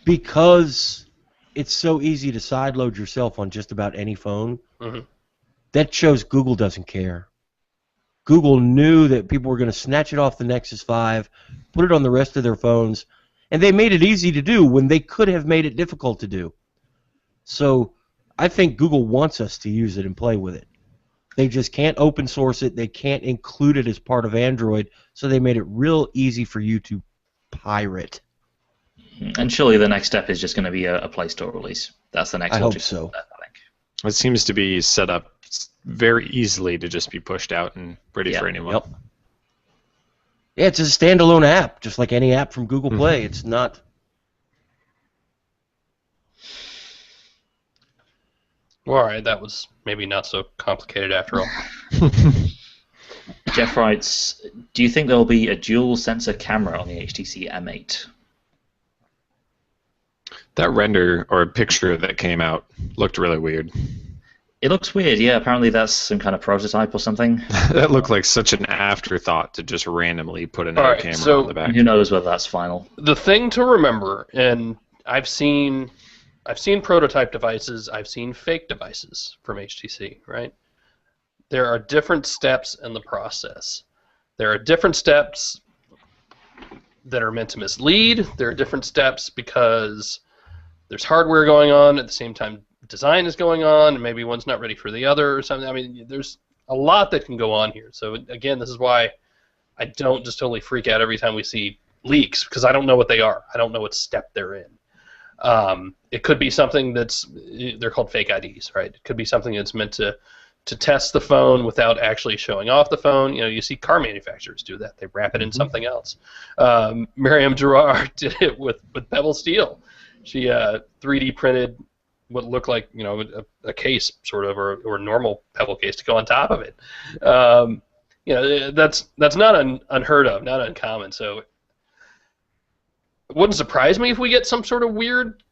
because it's so easy to sideload yourself on just about any phone. Mm-hmm. That shows Google doesn't care. Google knew that people were going to snatch it off the Nexus 5, put it on the rest of their phones, and they made it easy to do when they could have made it difficult to do. So I think Google wants us to use it and play with it. They just can't open source it. They can't include it as part of Android, so they made it real easy for you to pirate. And surely the next step is just going to be a Play Store release. That's the next I hope so. I think. It seems to be set up very easily to just be pushed out and ready for anyone. Yep. Yeah, it's a standalone app, just like any app from Google Play. It's not. Well, all right, that was maybe not so complicated after all. Jeff writes, do you think there will be a dual sensor camera on the HTC M8? That render or picture that came out looked really weird. It looks weird, yeah. Apparently that's some kind of prototype or something. That looked like such an afterthought to just randomly put another Alright, camera so on the back. Who knows whether that's final. The thing to remember, and I've seen prototype devices, I've seen fake devices from HTC, right? There are different steps in the process. There are different steps that are meant to mislead. There are different steps because there's hardware going on at the same time design is going on, and maybe one's not ready for the other or something. I mean, there's a lot that can go on here. So again, this is why I don't just totally freak out every time we see leaks, because I don't know what they are. I don't know what step they're in. It could be something they're called fake IDs, right? It could be something that's meant to test the phone without actually showing off the phone. You know, you see car manufacturers do that. They wrap it in something else. Miriam Gerard did it with bevel steel. She 3D printed what looked like, you know, a case sort of, or a normal pebble case to go on top of it. You know, that's not unheard of, not uncommon. So it wouldn't surprise me if we get some sort of weird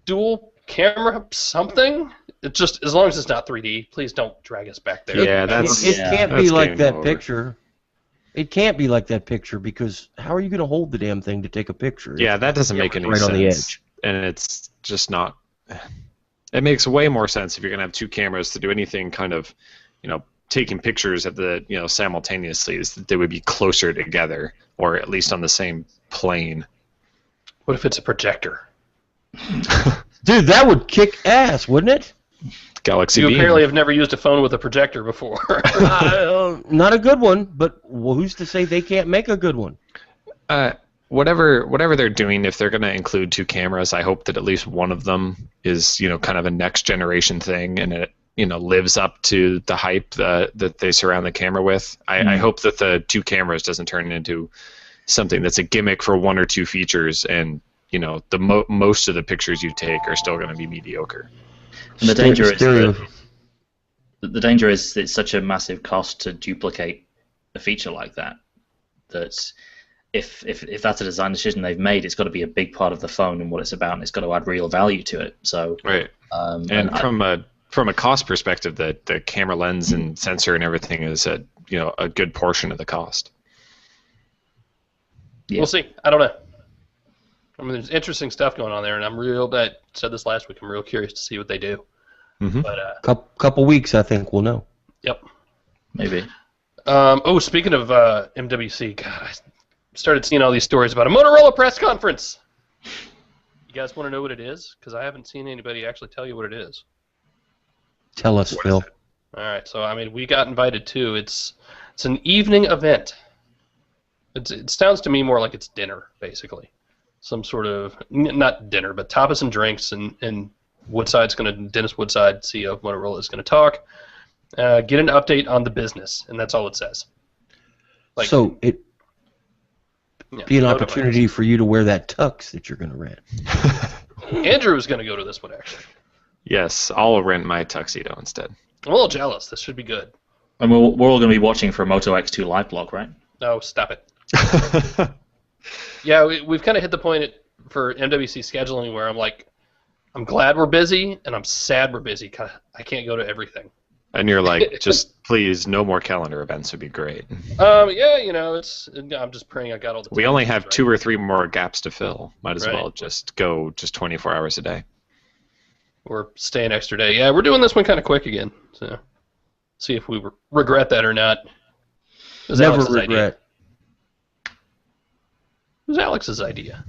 dual camera something. It's just, as long as it's not 3D, please don't drag us back there. Yeah, It can't be that's like game that over. picture. It can't be like that picture because how are you going to hold the damn thing to take a picture? Yeah, that doesn't make any right sense. on the edge. And it's just not. It makes way more sense if you're gonna have two cameras to do anything kind of, you know, taking pictures at the, you know, simultaneously, is that they would be closer together or at least on the same plane. What if it's a projector? Dude, that would kick ass, wouldn't it? Galaxy You Beam. apparently have never used a phone with a projector before. Not a good one, but who's to say they can't make a good one? Whatever they're doing, if they're going to include two cameras, I hope that at least one of them is, you know, kind of a next generation thing, and it, you know, lives up to the hype that they surround the camera with. I hope that the two cameras doesn't turn into something that's a gimmick for one or two features, and, you know, the most of the pictures you take are still going to be mediocre. And the danger is Stereo. the danger is it's such a massive cost to duplicate a feature like that that if that's a design decision they've made, it's got to be a big part of the phone and what it's about, and it's got to add real value to it. So Right. And from a cost perspective, the camera lens and sensor and everything is a good portion of the cost. Yeah. We'll see. I don't know. I mean, there's interesting stuff going on there, and I said this last week, I'm real curious to see what they do. Mm-hmm. But Couple weeks, I think we'll know. yep. maybe. Speaking of MWC, God, I started seeing all these stories about a Motorola press conference. You guys want to know what it is? Because I haven't seen anybody actually tell you what it is. Tell us, Phil. All right, so I mean, we got invited too. It's an evening event. It sounds to me more like it's dinner, basically. Some sort of, not dinner, but tapas and drinks, and Dennis Woodside, CEO of Motorola, is going to talk, get an update on the business, and that's all it says. Like, So it yeah, be an no opportunity for you to wear that tux that you're going to rent. device. Andrew is going to go to this one, actually. Yes, I'll rent my tuxedo instead. I'm a little jealous. This should be good. And we're all going to be watching for a Moto X2 live blog, right? No, stop it. Yeah, we've kind of hit the point for MWC scheduling where I'm like, I'm glad we're busy, and I'm sad we're busy because I can't go to everything. And you're like, just please, no more calendar events would be great. Yeah, you know, I'm just praying I got all the. We time only zones have right. 2 or 3 more gaps to fill. Might as Right. well just go 24 hours a day. Or stay an extra day. Yeah, we're doing this one kind of quick again. So, see if we regret that or not. It was Never Alex's regret. idea. It was Alex's idea.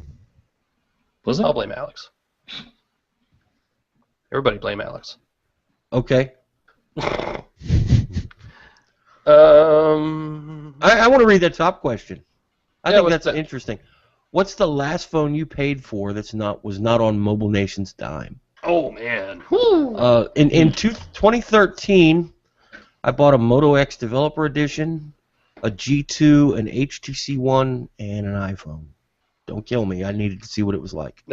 Was it? I'll blame Alex. Everybody blame Alex. Okay. Um, I want to read that top question. I Yeah, think what's that's that? interesting. What's the last phone you paid for was not on Mobile Nation's dime? oh man. Woo. In 2013, I bought a Moto X Developer Edition, a G2, an HTC One, and an iPhone. Don't kill me. I needed to see what it was like.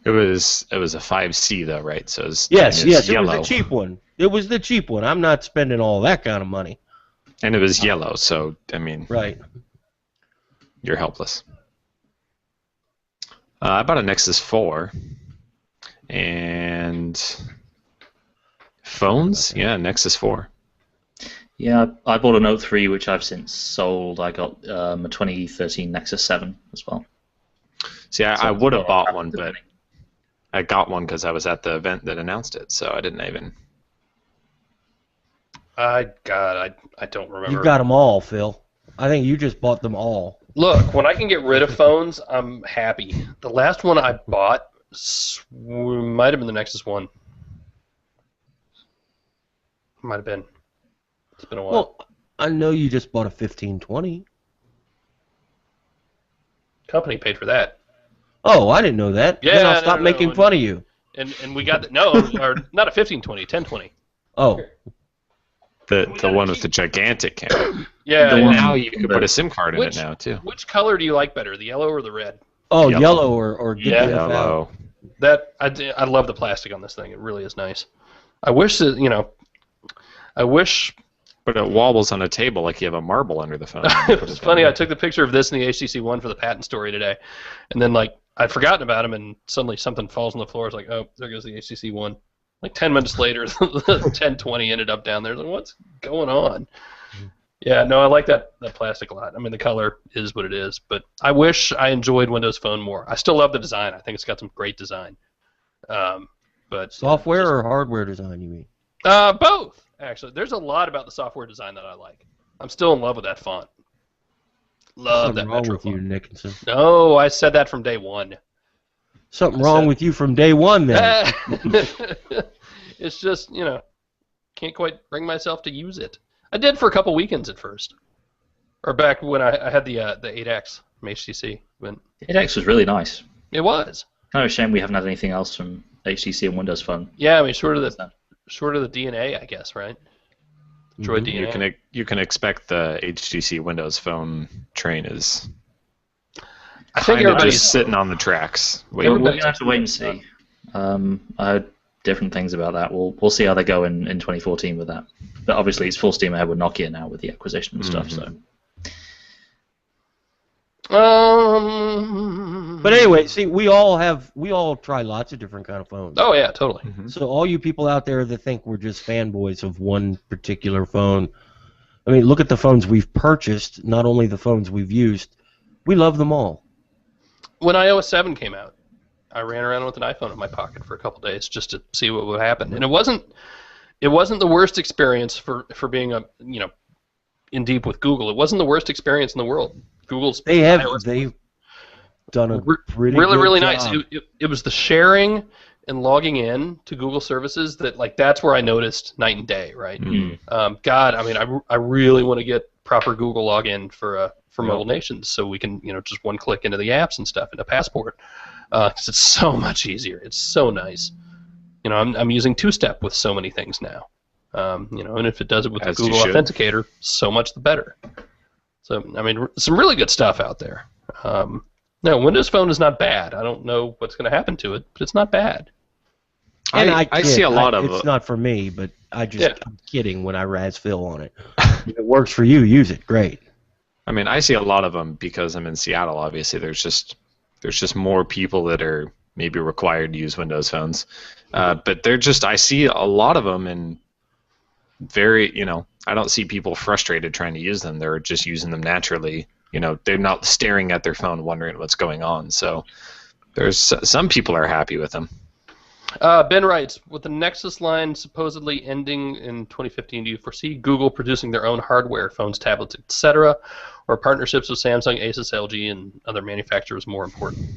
It was a 5C though, right? So Yes, yes, yellow. it was the cheap one. It was the cheap one. I'm not spending all that kind of money. And it was yellow, so I mean, Right. you're helpless. I bought a Nexus 4, and phones, yeah, Nexus 4. Yeah, I bought a Note 3, which I've since sold. I got a 2013 Nexus 7 as well. See, I would have bought one, but I got one because I was at the event that announced it, so I didn't even. I don't remember. You got them all, Phil. I think you just bought them all. Look, when I can get rid of phones, I'm happy. The last one I bought might have been the Nexus 1. Might have been. It's been a while. Well, I know you just bought a 1520. Company paid for that. Oh, I didn't know that. Yeah, then I'll no, stop no, making fun of you. And we got the or not a 1520, 1020. Oh. The one with the gigantic camera. Yeah. And yeah. now you can put a SIM card in it now too. Which color do you like better, the yellow or the red? Oh, Yellow. yellow or get Yeah. the F out. Yellow. That I love the plastic on this thing. It really is nice. I wish that I wish. But it wobbles on a table like you have a marble under the phone. It's funny. I took the picture of this in the HTC One for the patent story today, and then I'd forgotten about him, and suddenly something falls on the floor. It's like, oh, there goes the HTC One. Like 10 minutes later, the 1020 ended up down there. Like, what's going on? Yeah, no, I like that plastic a lot. I mean, the color is what it is, but I wish I enjoyed Windows Phone more. I still love the design. I think it's got some great design. But Software or hardware design, you mean? both, actually. There's a lot about the software design that I like. I'm still in love with that font. Love that Something wrong Metro with you, font. Nicholson. No, I said that from day one. Something wrong with you from day one, then. It's just, can't quite bring myself to use it. I did for a couple weekends at first. Or back when I had the 8X from HTC. When 8X was really nice. it was. Kind of a shame we haven't had anything else from HTC and Windows Phone. Yeah, I mean, sort of the DNA, I guess, right? Droid DNA. You can expect the HTC Windows Phone train is I think kind of everybody's just sitting on the tracks. We're Waiting. going to have to wait and see. I heard different things about that. We'll see how they go in 2014 with that. But obviously, it's full steam ahead with Nokia now with the acquisition and stuff. So. But anyway, see, we all try lots of different kind of phones. Oh yeah, totally. So all you people out there that think we're just fanboys of one particular phone, I mean, look at the phones we've purchased, not only the phones we've used. We love them all. When iOS 7 came out, I ran around with an iPhone in my pocket for a couple days just to see what would happen, and it wasn't the worst experience for being in deep with Google. It wasn't the worst experience in the world. They've done a pretty really good really job. nice. It was the sharing and logging in to Google services that's where I noticed night and day, right? God, I mean, I really want to get proper Google login for Mobile Nations, so we can just one click into the apps and stuff, into Passport, because it's so much easier. It's so nice. I'm using two-step with so many things now. And if it does it with the As you Google should. Authenticator, so much the better. So I mean, some really good stuff out there. No, Windows Phone is not bad. I don't know what's going to happen to it, but it's not bad. And I see a lot of it's not for me, but I'm kidding when I razz Phil on it. If it works for you, use it. Great. I mean, I see a lot of them because I'm in Seattle. Obviously, there's just more people that are maybe required to use Windows phones, but I see a lot of them, and I don't see people frustrated trying to use them. They're just using them naturally. They're not staring at their phone wondering what's going on. So there's some people are happy with them. Ben writes, with the Nexus line supposedly ending in 2015, do you foresee Google producing their own hardware, phones, tablets, etc., or partnerships with Samsung, Asus, LG, and other manufacturers more important?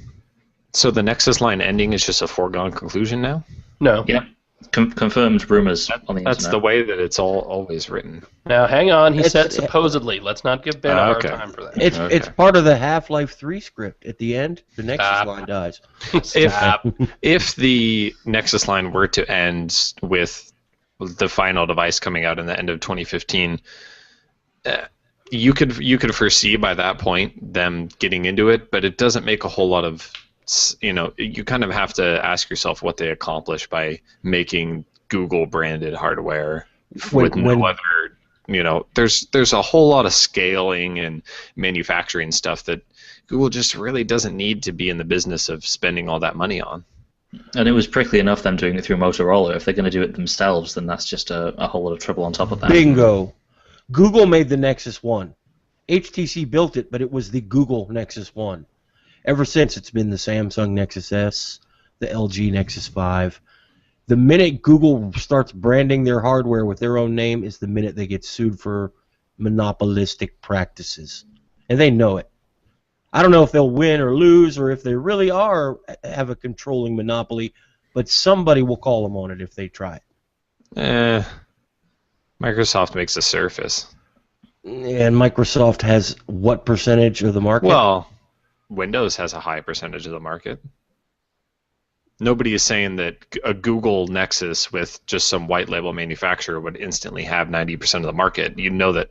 So the Nexus line ending is just a foregone conclusion now? No. Yeah. Confirmed rumors on the That's internet. the way that it's always written. Now, hang on. He It's- said supposedly. Let's not give Ben a hard Okay. time for that. It's part of the Half-Life 3 script. At the end, the Nexus Stop. line dies. Stop. If the Nexus line were to end with the final device coming out in the end of 2015, you could foresee by that point them getting into it, but it doesn't make a whole lot of you kind of have to ask yourself what they accomplish by making Google branded hardware with no other. There's a whole lot of scaling and manufacturing stuff that Google just really doesn't need to be in the business of spending all that money on. And it was prickly enough them doing it through Motorola. If they're going to do it themselves, then that's just a whole lot of trouble on top of that. Bingo. Google made the Nexus 1. HTC built it, but it was the Google Nexus 1. Ever since, it's been the Samsung Nexus S, the LG Nexus 5. The minute Google starts branding their hardware with their own name is the minute they get sued for monopolistic practices. And they know it. I don't know if they'll win or lose or if they really have a controlling monopoly, but somebody will call them on it if they try it. Microsoft makes a Surface. And Microsoft has what percentage of the market? Well, Windows has a high percentage of the market. Nobody is saying that a Google Nexus with just some white label manufacturer would instantly have 90% of the market. That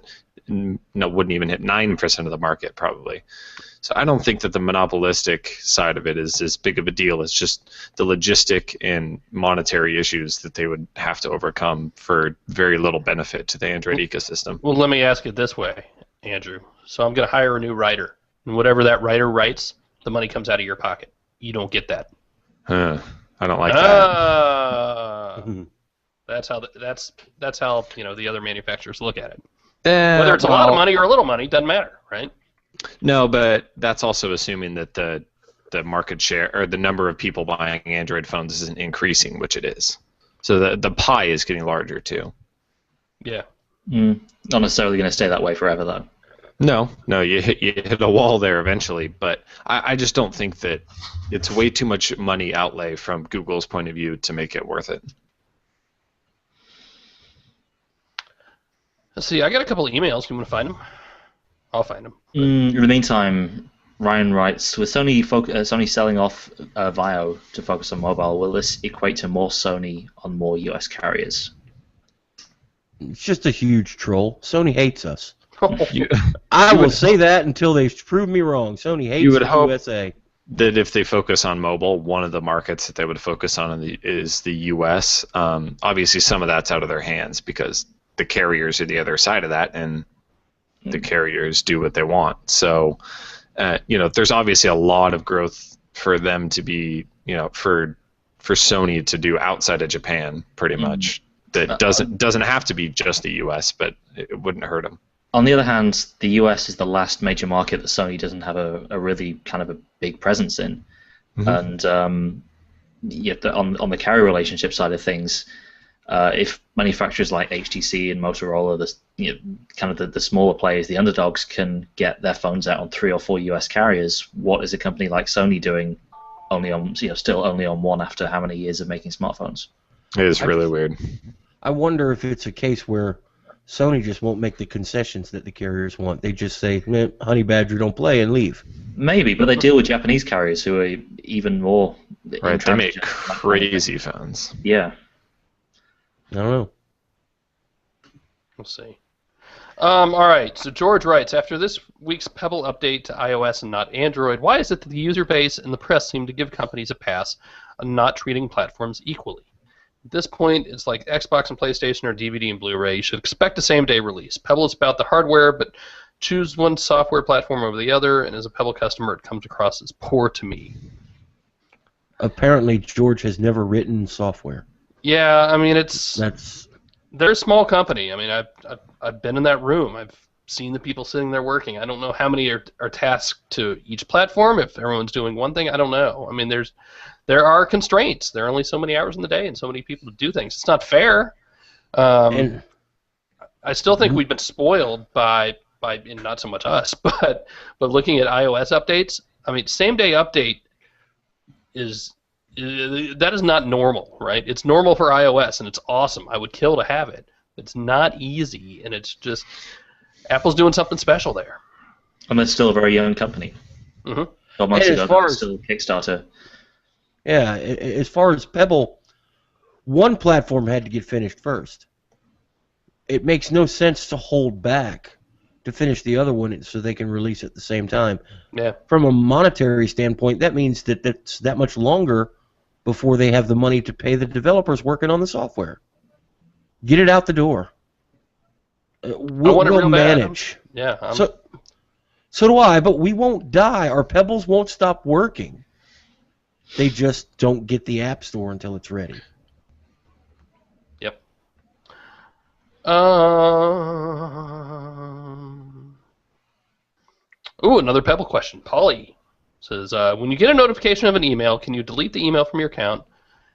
wouldn't even hit 9% of the market probably. So I don't think that the monopolistic side of it is as big of a deal. It's just the logistic and monetary issues that they would have to overcome for very little benefit to the Android ecosystem. Well, let me ask it this way, Andrew. So I'm going to hire a new writer, and whatever that writer writes, the money comes out of your pocket. You don't get that. I don't like that. That's how the other manufacturers look at it. Whether it's a lot of money or a little money, doesn't matter, right? No, but that's also assuming that the market share or the number of people buying Android phones isn't increasing, which it is. So the pie is getting larger too. Yeah. Not necessarily going to stay that way forever, though. No, you hit a wall there eventually, but I just don't think that it's way too much money outlay from Google's point of view to make it worth it. Let's see, I got a couple of emails. You want to find them? I'll find them. In the meantime, Ryan writes, with Sony selling off Vio to focus on mobile, will this equate to more Sony on more US carriers? It's just a huge troll. Sony hates us. I will say that until they prove me wrong. Sony hates the USA. That if they focus on mobile, one of the markets that they would focus on is the US. Obviously, some of that's out of their hands because the carriers are the other side of that, and the carriers do what they want. So, there's obviously a lot of growth for them to be, for Sony to do outside of Japan, pretty much. That doesn't have to be just the U.S., but it wouldn't hurt them. On the other hand, the US is the last major market that Sony doesn't have a really kind of a big presence in, and yet on the carrier relationship side of things. If manufacturers like HTC and Motorola, the smaller players, the underdogs, can get their phones out on 3 or 4 US carriers, what is a company like Sony doing still only on one after how many years of making smartphones? It is really weird. I wonder if it's a case where Sony just won't make the concessions that the carriers want. They just say, Honey Badger, don't play, and leave. Maybe, but they deal with Japanese carriers who are even more... Right, they make crazy phones. Yeah. I don't know. We'll see. All right, so George writes, after this week's Pebble update to iOS and not Android, why is it that the user base and the press seem to give companies a pass on not treating platforms equally? At this point, it's like Xbox and PlayStation or DVD and Blu-ray. You should expect a same-day release. Pebble is about the hardware, but choose one software platform over the other, and as a Pebble customer, it comes across as poor to me. Apparently, George has never written software. Yeah, I mean, they're a small company. I mean, I've been in that room. I've seen the people sitting there working. I don't know how many are tasked to each platform. If everyone's doing one thing, I don't know. I mean, there are constraints. There are only so many hours in the day and so many people to do things. It's not fair. I still think we've been spoiled by and not so much us, but looking at iOS updates. I mean, same-day update that is not normal, right? It's normal for iOS, and it's awesome. I would kill to have it. It's not easy, and it's just Apple's doing something special there. And they're still a very young company. 12 months ago, they were still Kickstarter. Yeah, as far as Pebble, one platform had to get finished first. It makes no sense to hold back to finish the other one so they can release it at the same time. Yeah. From a monetary standpoint, that means that that's that much longer before they have the money to pay the developers working on the software. Get it out the door. We'll manage. Yeah. So do I, but we won't die. Our Pebbles won't stop working. They just don't get the App Store until it's ready. Yep. Another Pebble question. Polly says, when you get a notification of an email, can you delete the email from your account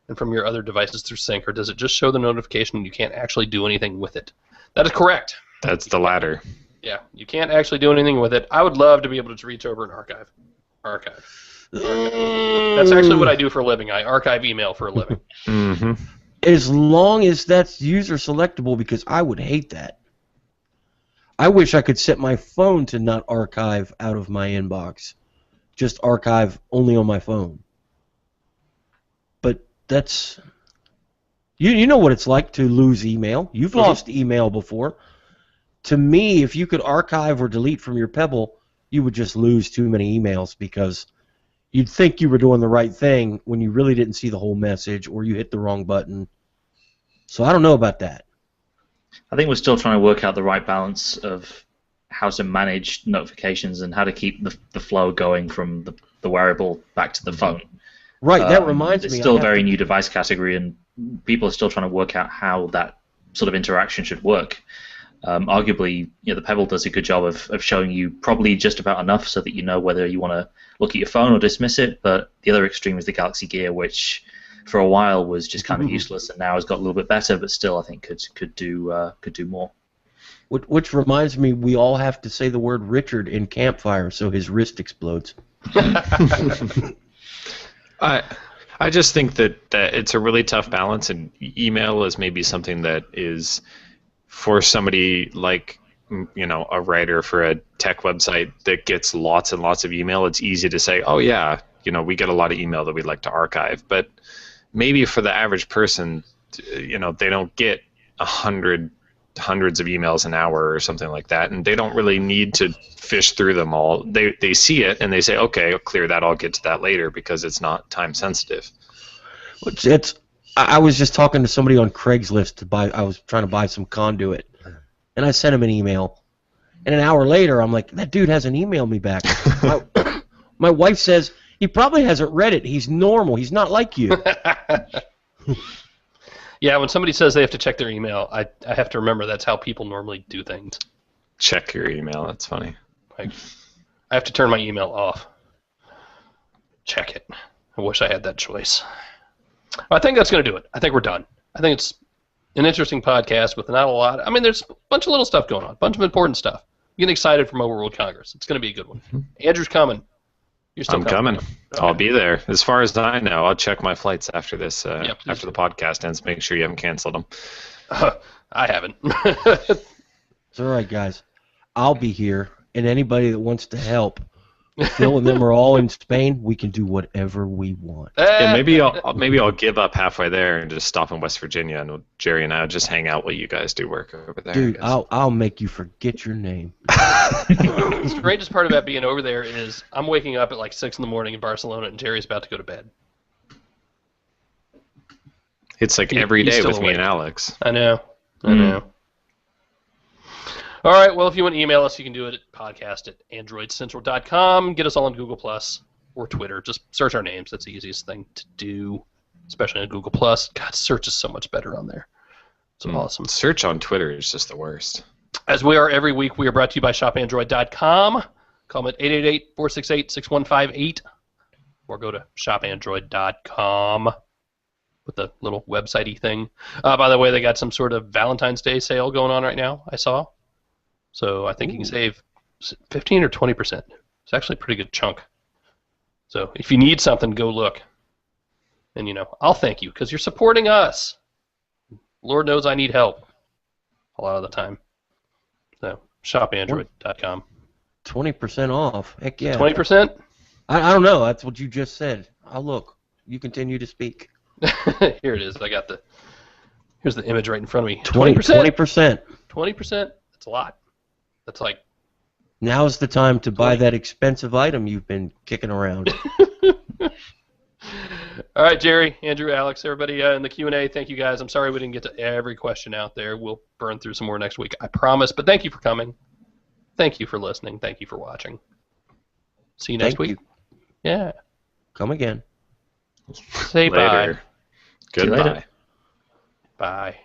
and from your other devices through sync, or does it just show the notification and you can't actually do anything with it? That is correct. That's the latter. Yeah, you can't actually do anything with it. I would love to be able to reach over and archive. That's actually what I do for a living. I archive email for a living. Mm-hmm. As long as that's user selectable, because I would hate that. I wish I could set my phone to not archive out of my inbox. Just archive only on my phone. But that's... You know what it's like to lose email. You've lost email before. To me, if you could archive or delete from your Pebble, you would just lose too many emails because you'd think you were doing the right thing when you really didn't see the whole message or you hit the wrong button. So I don't know about that. I think we're still trying to work out the right balance of how to manage notifications and how to keep the flow going from the wearable back to the phone. Right, that reminds me. It's still a very new device category, and people are still trying to work out how that sort of interaction should work. Arguably, the Pebble does a good job of showing you probably just about enough so that you know whether you want to look at your phone or dismiss it, but the other extreme is the Galaxy Gear, which for a while was just kind of useless and now has got a little bit better, but still I think could do more. Which reminds me, we all have to say the word Richard in Campfire so his wrist explodes. I just think that it's a really tough balance, and email is maybe something that is for somebody like a writer for a tech website that gets lots and lots of email. It's easy to say, oh yeah, we get a lot of email that we'd like to archive, but maybe for the average person, they don't get hundreds of emails an hour or something like that, and they don't really need to fish through them all. They see it and they say, okay, I'll clear that, I'll get to that later because it's not time sensitive. I was just talking to somebody on Craigslist to buy. I was trying to buy some conduit, and I sent him an email. And an hour later, I'm like, that dude hasn't emailed me back. My wife says he probably hasn't read it. He's normal. He's not like you. Yeah, when somebody says they have to check their email, I have to remember that's how people normally do things. Check your email. That's funny. I have to turn my email off. Check it. I wish I had that choice. I think that's going to do it. I think we're done. I think it's an interesting podcast with not a lot. I mean, there's a bunch of little stuff going on, a bunch of important stuff. I'm getting excited for Mobile World Congress. It's going to be a good one. Andrew's coming. You're still coming. Okay. I'll be there. As far as I know, I'll check my flights after this, after the podcast ends. Make sure you haven't canceled them. I haven't. It's all right, guys. I'll be here, and anybody that wants to help, Phil and them are all in Spain. We can do whatever we want. Yeah, maybe I'll give up halfway there and just stop in West Virginia, and Jerry and I'll just hang out while you guys do work over there. Dude, I'll make you forget your name. The strangest part about being over there is I'm waking up at like 6 in the morning in Barcelona, and Jerry's about to go to bed. It's like every day with me and Alex. I know. All right, well, if you want to email us, you can do it at podcast@androidcentral.com. Get us all on Google Plus or Twitter. Just search our names. That's the easiest thing to do, especially on Google Plus. God, search is so much better on there. It's awesome. Search on Twitter is just the worst. As we are every week, we are brought to you by shopandroid.com. Call them at 888-468-6158 or go to shopandroid.com with the little website-y thing. By the way, they got some sort of Valentine's Day sale going on right now, I saw. So I think you can save 15 or 20%. It's actually a pretty good chunk. So if you need something, go look. And, I'll thank you because you're supporting us. Lord knows I need help a lot of the time. So shopandroid.com. 20% off. Heck yeah. 20%? I don't know. That's what you just said. I'll look. You continue to speak. Here it is. Here's the image right in front of me. 20%. 20%. That's a lot. That's like Now's the time to buy that expensive item you've been kicking around. All right, Jerry, Andrew, Alex, everybody in the Q&A, thank you guys. I'm sorry we didn't get to every question out there. We'll burn through some more next week, I promise. But thank you for coming. Thank you for listening. Thank you for watching. See you next week. Yeah. Come again. Say Later. bye. Goodbye. Bye.